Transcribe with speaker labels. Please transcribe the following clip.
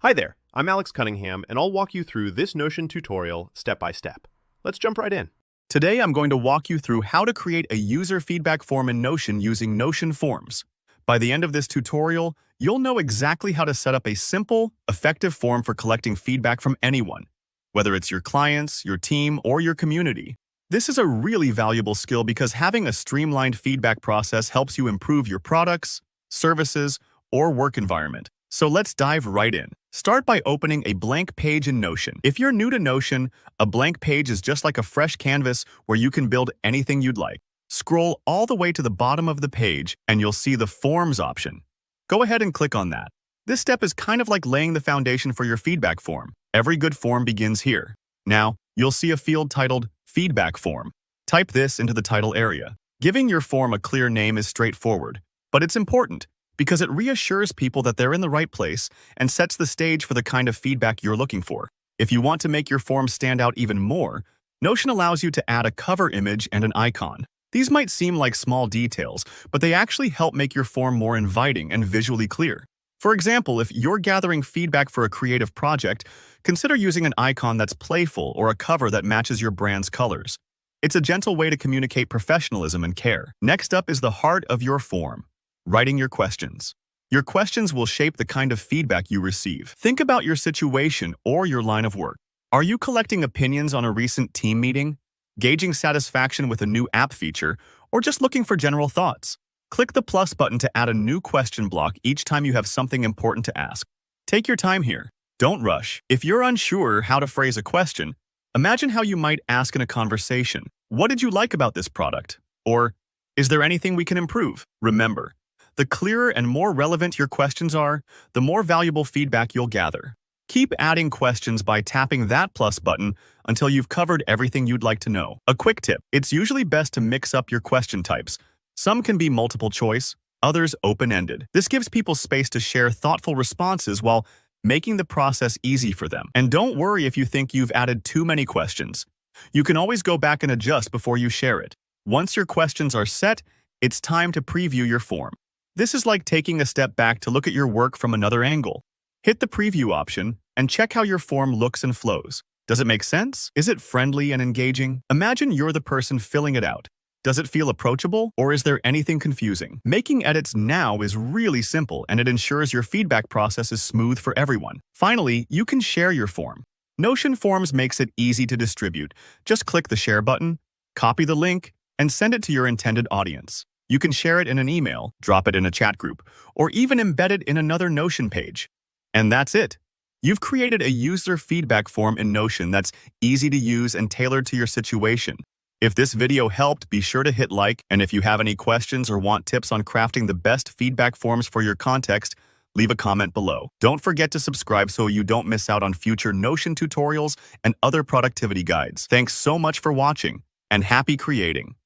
Speaker 1: Hi there, I'm Alex Cunningham, and I'll walk you through this Notion tutorial step by step. Let's jump right in.
Speaker 2: Today, I'm going to walk you through how to create a user feedback form in Notion using Notion Forms. By the end of this tutorial, you'll know exactly how to set up a simple, effective form for collecting feedback from anyone, whether it's your clients, your team, or your community. This is a really valuable skill because having a streamlined feedback process helps you improve your products, services, or work environment. So let's dive right in. Start by opening a blank page in Notion. If you're new to Notion, a blank page is just like a fresh canvas where you can build anything you'd like. Scroll all the way to the bottom of the page and you'll see the Forms option. Go ahead and click on that. This step is kind of like laying the foundation for your feedback form. Every good form begins here. Now, you'll see a field titled Feedback Form. Type this into the title area. Giving your form a clear name is straightforward, but it's important because it reassures people that they're in the right place and sets the stage for the kind of feedback you're looking for. If you want to make your form stand out even more, Notion allows you to add a cover image and an icon. These might seem like small details, but they actually help make your form more inviting and visually clear. For example, if you're gathering feedback for a creative project, consider using an icon that's playful or a cover that matches your brand's colors. It's a gentle way to communicate professionalism and care. Next up is the heart of your form. Writing your questions. Your questions will shape the kind of feedback you receive. Think about your situation or your line of work. Are you collecting opinions on a recent team meeting, gauging satisfaction with a new app feature, or just looking for general thoughts? Click the plus button to add a new question block each time you have something important to ask. Take your time here. Don't rush. If you're unsure how to phrase a question, imagine how you might ask in a conversation. What did you like about this product? Or, is there anything we can improve? Remember, the clearer and more relevant your questions are, the more valuable feedback you'll gather. Keep adding questions by tapping that plus button until you've covered everything you'd like to know. A quick tip: it's usually best to mix up your question types. Some can be multiple choice, others open-ended. This gives people space to share thoughtful responses while making the process easy for them. And don't worry if you think you've added too many questions. You can always go back and adjust before you share it. Once your questions are set, it's time to preview your form. This is like taking a step back to look at your work from another angle. Hit the preview option and check how your form looks and flows. Does it make sense? Is it friendly and engaging? Imagine you're the person filling it out. Does it feel approachable, or is there anything confusing? Making edits now is really simple, and it ensures your feedback process is smooth for everyone. Finally, you can share your form. Notion Forms makes it easy to distribute. Just click the share button, copy the link, and send it to your intended audience. You can share it in an email, drop it in a chat group, or even embed it in another Notion page. And that's it. You've created a user feedback form in Notion that's easy to use and tailored to your situation. If this video helped, be sure to hit like, and if you have any questions or want tips on crafting the best feedback forms for your context, leave a comment below. Don't forget to subscribe so you don't miss out on future Notion tutorials and other productivity guides. Thanks so much for watching, and happy creating!